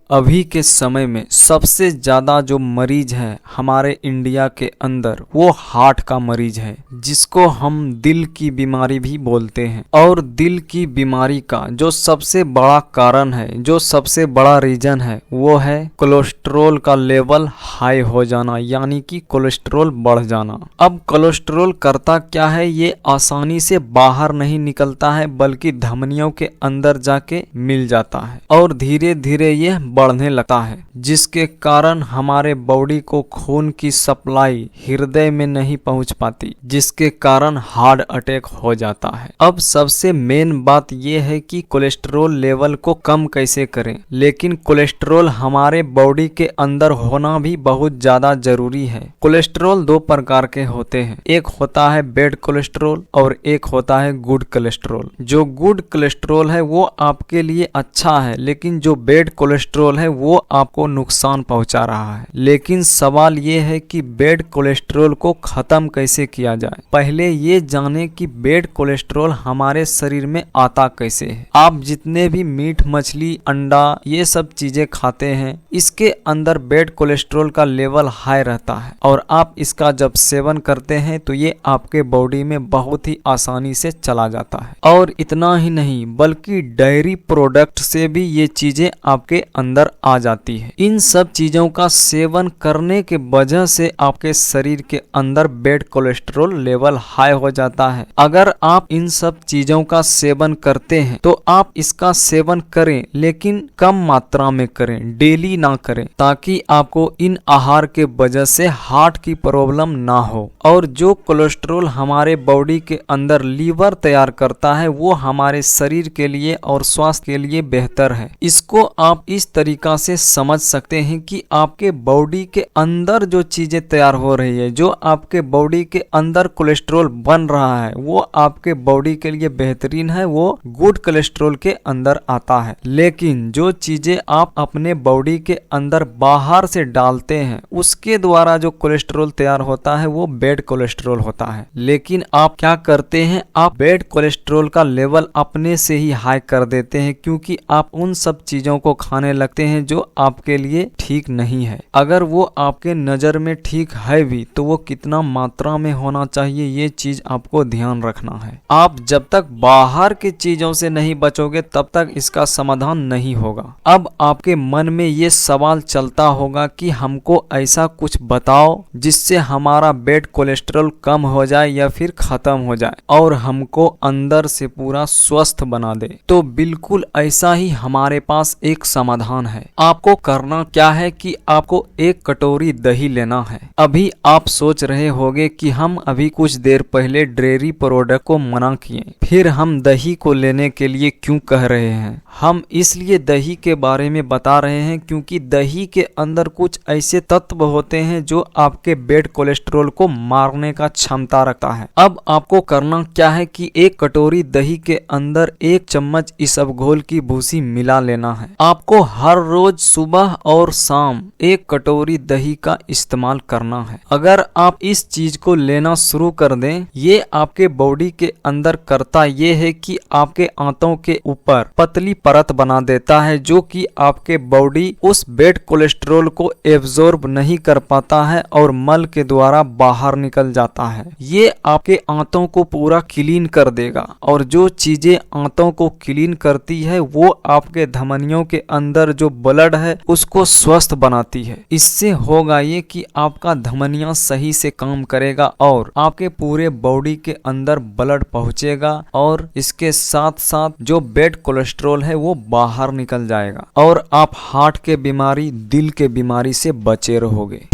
अभी के समय में सबसे ज्यादा जो मरीज है हमारे इंडिया के अंदर वो हार्ट का मरीज है, जिसको हम दिल की बीमारी भी बोलते हैं। और दिल की बीमारी का जो सबसे बड़ा कारण है, जो सबसे बड़ा रीजन है, वो है कोलेस्ट्रॉल का लेवल हाई हो जाना, यानी कि कोलेस्ट्रॉल बढ़ जाना। अब कोलेस्ट्रॉल करता क्या है, ये आसानी से बाहर नहीं निकलता है बल्कि धमनियों के अंदर जाके मिल जाता है और धीरे धीरे ये बढ़ने लगता है, जिसके कारण हमारे बॉडी को खून की सप्लाई हृदय में नहीं पहुंच पाती, जिसके कारण हार्ट अटैक हो जाता है। अब सबसे मेन बात यह है कि कोलेस्ट्रॉल लेवल को कम कैसे करें, लेकिन कोलेस्ट्रॉल हमारे बॉडी के अंदर होना भी बहुत ज्यादा जरूरी है। कोलेस्ट्रॉल दो प्रकार के होते हैं, एक होता है बैड कोलेस्ट्रॉल और एक होता है गुड कोलेस्ट्रॉल। जो गुड कोलेस्ट्रॉल है वो आपके लिए अच्छा है, लेकिन जो बैड कोलेस्ट्रॉल है वो आपको नुकसान पहुंचा रहा है। लेकिन सवाल ये है कि बैड कोलेस्ट्रॉल को खत्म कैसे किया जाए। पहले ये जाने कि बैड कोलेस्ट्रॉल हमारे शरीर में आता कैसे है। आप जितने भी मीट, मछली, अंडा ये सब चीजें खाते हैं, इसके अंदर बैड कोलेस्ट्रॉल का लेवल हाई रहता है और आप इसका जब सेवन करते हैं तो ये आपके बॉडी में बहुत ही आसानी से चला जाता है। और इतना ही नहीं बल्कि डेयरी प्रोडक्ट से भी ये चीजें आपके अंदर आ जाती है। इन सब चीजों का सेवन करने के वजह से आपके शरीर के अंदर बैड कोलेस्ट्रॉल लेवल हाई हो जाता है। अगर आप इन सब चीजों का सेवन करते हैं तो आप इसका सेवन करें, लेकिन कम मात्रा में करें, डेली ना करें, ताकि आपको इन आहार के वजह से हार्ट की प्रॉब्लम ना हो। और जो कोलेस्ट्रॉल हमारे बॉडी के अंदर लीवर तैयार करता है वो हमारे शरीर के लिए और स्वास्थ्य के लिए बेहतर है। इसको आप इस तरीका से समझ सकते हैं कि आपके बॉडी के अंदर जो चीजें तैयार हो रही है, जो आपके बॉडी के अंदर कोलेस्ट्रॉल बन रहा है, वो आपके बॉडी के लिए बेहतरीन है, वो गुड कोलेस्ट्रॉल के अंदर आता है। लेकिन जो चीजें आप अपने बॉडी के अंदर बाहर से डालते हैं उसके द्वारा जो कोलेस्ट्रॉल तैयार होता है वो बैड कोलेस्ट्रॉल होता है। लेकिन आप क्या करते हैं, आप बैड कोलेस्ट्रॉल का लेवल अपने से ही हाई कर देते हैं, क्योंकि आप उन सब चीजों को खाने लगते हैं जो आपके लिए ठीक नहीं है। अगर वो आपके नजर में ठीक है भी तो वो कितना मात्रा में होना चाहिए, ये चीज आपको ध्यान रखना है। आप जब तक बाहर की चीजों से नहीं बचोगे तब तक इसका समाधान नहीं होगा। अब आपके मन में ये सवाल चलता होगा कि हमको ऐसा कुछ बताओ जिससे हमारा बैड कोलेस्ट्रॉल कम हो जाए या फिर खत्म हो जाए और हमको अंदर से पूरा स्वस्थ बना दे। तो बिल्कुल ऐसा ही हमारे पास एक समाधान है। आपको करना क्या है कि आपको एक कटोरी दही लेना है। अभी आप सोच रहे होंगे कि हम अभी कुछ देर पहले डेयरी प्रोडक्ट को मना किए, फिर हम दही को लेने के लिए क्यों कह रहे हैं। हम इसलिए दही के बारे में बता रहे हैं क्योंकि दही के अंदर कुछ ऐसे तत्व होते हैं जो आपके बैड कोलेस्ट्रॉल को मारने का क्षमता रखता है। अब आपको करना क्या है कि एक कटोरी दही के अंदर 1 चम्मच इसबगोल की भूसी मिला लेना है। आपको हर रोज सुबह और शाम 1 कटोरी दही का इस्तेमाल करना है। अगर आप इस चीज को लेना शुरू कर दें, ये आपके बॉडी के अंदर करता ये है कि आपके आंतों के ऊपर पतली परत बना देता है, जो कि आपके बॉडी उस बैड कोलेस्ट्रॉल को एब्जॉर्ब नहीं कर पाता है और मल के द्वारा बाहर निकल जाता है। ये आपके आंतों को पूरा क्लीन कर देगा और जो चीजें आंतों को क्लीन करती है वो आपके धमनियों के अंदर जो ब्लड है उसको स्वस्थ बनाती है। इससे होगा ये कि आपका धमनियां सही से काम करेगा और आपके पूरे बॉडी के अंदर ब्लड पहुंचेगा और इसके साथ साथ जो बैड कोलेस्ट्रॉल है वो बाहर निकल जाएगा और आप हार्ट के बीमारी, दिल के बीमारी से बचे रहोगे।